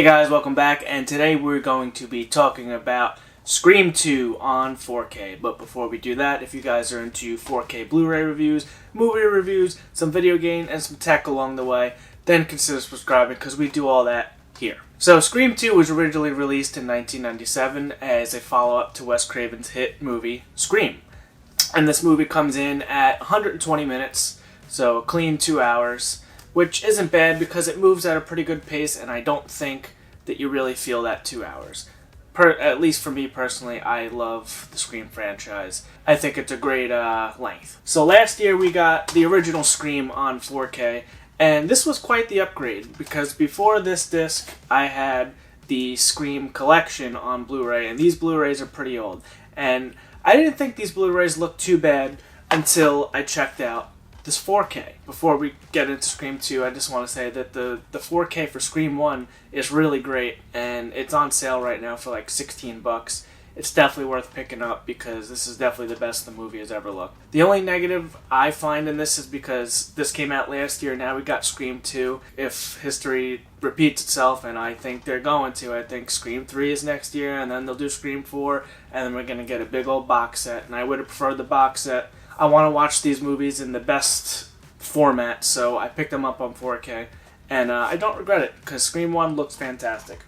Hey guys, welcome back, and today we're going to be talking about Scream 2 on 4K. But before we do that, if you guys are into 4K Blu Ray reviews, movie reviews, some video game, and some tech along the way, then consider subscribing because we do all that here. So Scream 2 was originally released in 1997 as a follow-up to Wes Craven's hit movie Scream. And this movie comes in at 120 minutes, so a clean 2 hours. Which isn't bad because it moves at a pretty good pace, and I don't think that you really feel that 2 hours. At least for me personally, I love the Scream franchise. I think it's a great length. So last year we got the original Scream on 4K, and this was quite the upgrade because before this disc I had the Scream collection on Blu Ray, and these Blu Rays are pretty old. And I didn't think these Blu Rays looked too bad until I checked out this 4K. Before we get into Scream 2, I just want to say that the 4K for Scream 1 is really great, and it's on sale right now for like $16. It's definitely worth picking up because this is definitely the best the movie has ever looked. The only negative I find in this is because this came out last year, now we got Scream 2. If history repeats itself, and I think they're going to, I think Scream 3 is next year, and then they'll do Scream 4, and then we're going to get a big old box set, and I would have preferred the box set. I want to watch these movies in the best format, so I picked them up on 4K, and I don't regret it, because Scream 1 looks fantastic.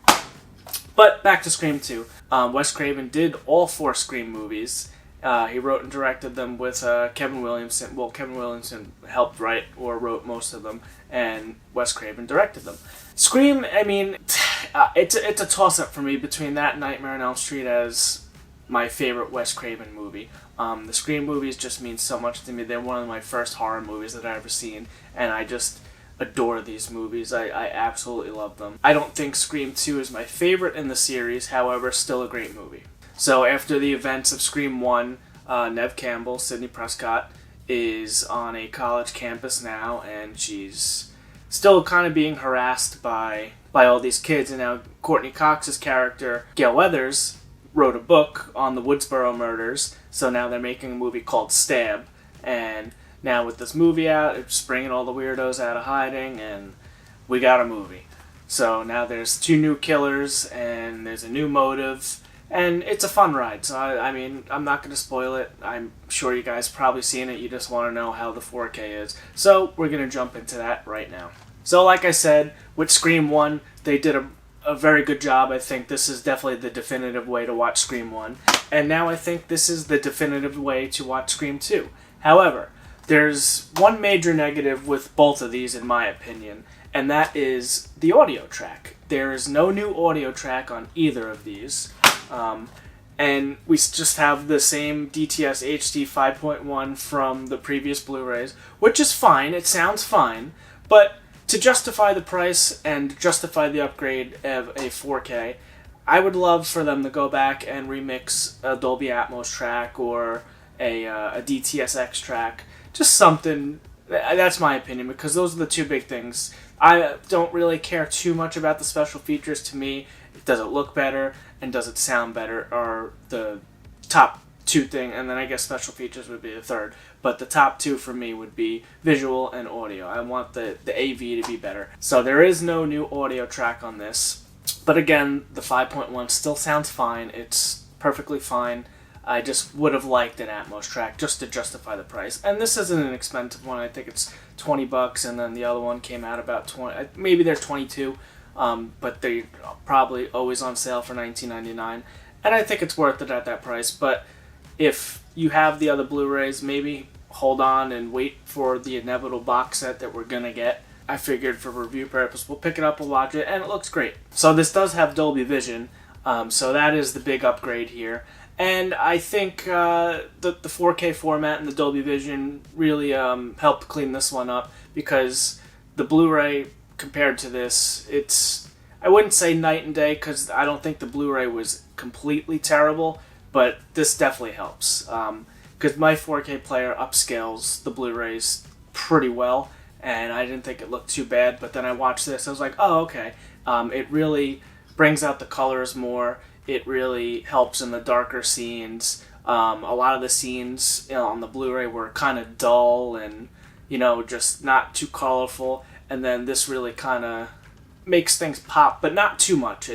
But back to Scream 2. Wes Craven did all 4 Scream movies. He wrote and directed them with Kevin Williamson. Well, Kevin Williamson helped write or wrote most of them, and Wes Craven directed them. Scream, I mean, it's a toss-up for me between that and Nightmare on Elm Street as my favorite Wes Craven movie. The Scream movies just mean so much to me. They're one of my first horror movies that I've ever seen, and I just adore these movies. I absolutely love them. I don't think Scream 2 is my favorite in the series, however, still a great movie. So after the events of Scream 1, Neve Campbell, Sidney Prescott, is on a college campus now, and she's still kind of being harassed by all these kids, and now Courtney Cox's character, Gale Weathers, wrote a book on the Woodsboro murders, so now they're making a movie called Stab, and now with this movie out, it's bringing all the weirdos out of hiding, and we got a movie. So now there's 2 new killers, and there's a new motive, and it's a fun ride. So I mean, I'm not going to spoil it. I'm sure you guys probably seen it, you just want to know how the 4K is. So we're going to jump into that right now. So like I said, with Scream 1, they did a very good job. I think this is definitely the definitive way to watch Scream 1. And now I think this is the definitive way to watch Scream 2. However, there's one major negative with both of these in my opinion, and that is the audio track. There is no new audio track on either of these. And we just have the same DTS HD 5.1 from the previous Blu-rays, which is fine. It sounds fine, but to justify the price and justify the upgrade of a 4K, I would love for them to go back and remix a Dolby Atmos track or a DTSX track. Just something. That's my opinion, because those are the 2 big things. I don't really care too much about the special features. To me, does it look better and does it sound better are the top 2 things, and then I guess special features would be the third. But the top 2 for me would be visual and audio. I want the AV to be better. So there is no new audio track on this. But again, the 5.1 still sounds fine. It's perfectly fine. I just would have liked an Atmos track just to justify the price. And this isn't an expensive one. I think it's $20, and then the other one came out about 20. Maybe they're 22, but they're probably always on sale for $19.99. And I think it's worth it at that price. But if you have the other Blu-rays, maybe hold on and wait for the inevitable box set that we're gonna get. I figured for review purpose, we'll pick it up, we'll watch it, and it looks great. So this does have Dolby Vision, so that is the big upgrade here. And I think the 4K format and the Dolby Vision really helped clean this one up, because the Blu-ray compared to this, I wouldn't say night and day, because I don't think the Blu-ray was completely terrible, but this definitely helps. Because my 4K player upscales the Blu-rays pretty well, and I didn't think it looked too bad, but then I watched this, I was like, oh, okay. It really brings out the colors more. It really helps in the darker scenes. A lot of the scenes on the Blu-ray were kind of dull and, just not too colorful, and then this really kind of makes things pop, but not too much.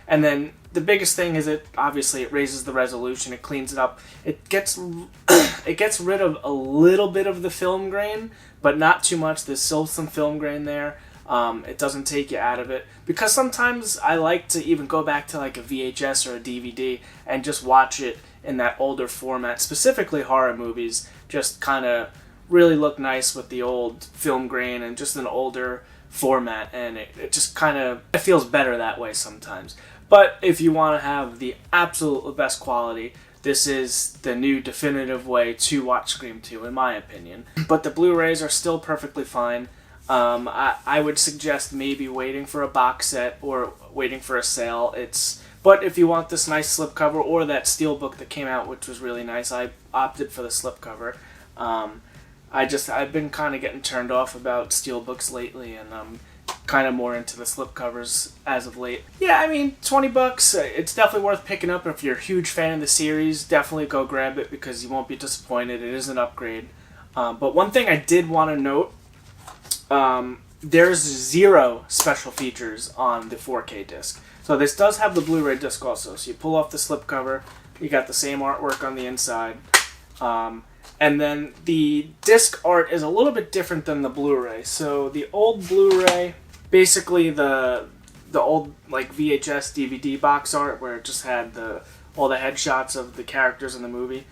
And then the biggest thing is it raises the resolution, it cleans it up, it gets rid of a little bit of the film grain, but not too much. There's still some film grain there. It doesn't take you out of it, because sometimes I like to even go back to like a VHS or a DVD and just watch it in that older format. Specifically horror movies just kind of really look nice with the old film grain and just an older format, and it just kind of, it feels better that way sometimes. But if you want to have the absolute best quality, this is the new definitive way to watch Scream 2, in my opinion. But the Blu-rays are still perfectly fine. I would suggest maybe waiting for a box set or waiting for a sale. But if you want this nice slipcover or that steelbook that came out, which was really nice, I opted for the slipcover. I've been kind of getting turned off about steelbooks lately, and I'm kind of more into the slipcovers as of late. Yeah, I mean, $20, it's definitely worth picking up. If you're a huge fan of the series, definitely go grab it because you won't be disappointed. It is an upgrade. But one thing I did want to note, there's 0 special features on the 4K disc. So this does have the Blu-ray disc also. So you pull off the slipcover, you got the same artwork on the inside. And then the disc art is a little bit different than the Blu-ray. So the old Blu-ray, basically the old like VHS DVD box art where it just had all the headshots of the characters in the movie.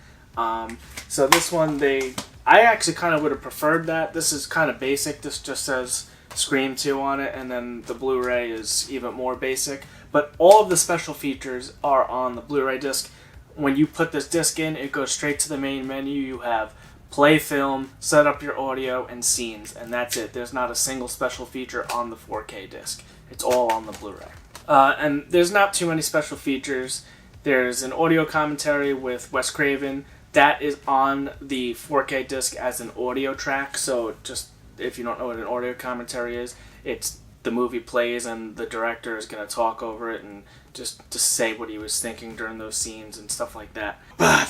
So this one, I actually kind of would have preferred that. This is kind of basic. This just says Scream 2 on it, and then the Blu-ray is even more basic. But all of the special features are on the Blu-ray disc. When you put this disc in, it goes straight to the main menu. You have play film, set up your audio, and scenes, and that's it. There's not a single special feature on the 4K disc. It's all on the Blu-ray. And there's not too many special features. There's an audio commentary with Wes Craven. That is on the 4K disc as an audio track, so just if you don't know what an audio commentary is, it's the movie plays and the director is going to talk over it and just to say what he was thinking during those scenes and stuff like that.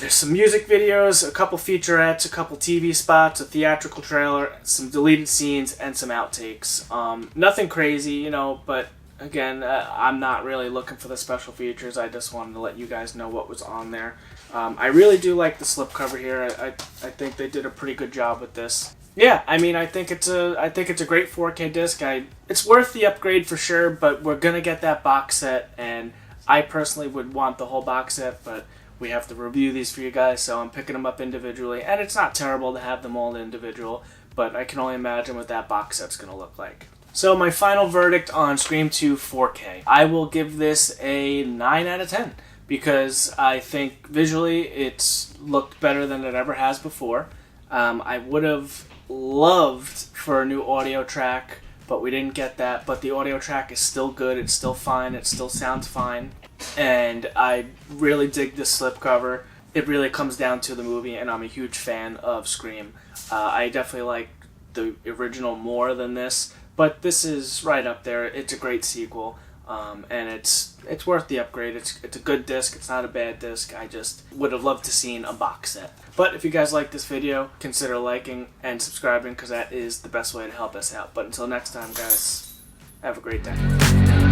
There's some music videos, a couple featurettes, a couple TV spots, a theatrical trailer, some deleted scenes, and some outtakes. Nothing crazy, but again, I'm not really looking for the special features. I just wanted to let you guys know what was on there. I really do like the slipcover here. I think they did a pretty good job with this. Yeah, I mean, I think it's a great 4K disc. It's worth the upgrade for sure, but we're gonna get that box set, and I personally would want the whole box set, but we have to review these for you guys, so I'm picking them up individually, and it's not terrible to have them all individual, but I can only imagine what that box set's gonna look like. So my final verdict on Scream 2 4K. I will give this a 9 out of 10, because I think visually it's looked better than it ever has before. I would have loved for a new audio track, but we didn't get that. But the audio track is still good, it's still fine, it still sounds fine, and I really dig this slipcover. It really comes down to the movie, and I'm a huge fan of Scream. I definitely like the original more than this, but this is right up there. It's a great sequel, and it's worth the upgrade. It's a good disc. It's not a bad disc. I just would have loved to seen a box set. But if you guys like this video, consider liking and subscribing, because that is the best way to help us out. But until next time, guys, have a great day.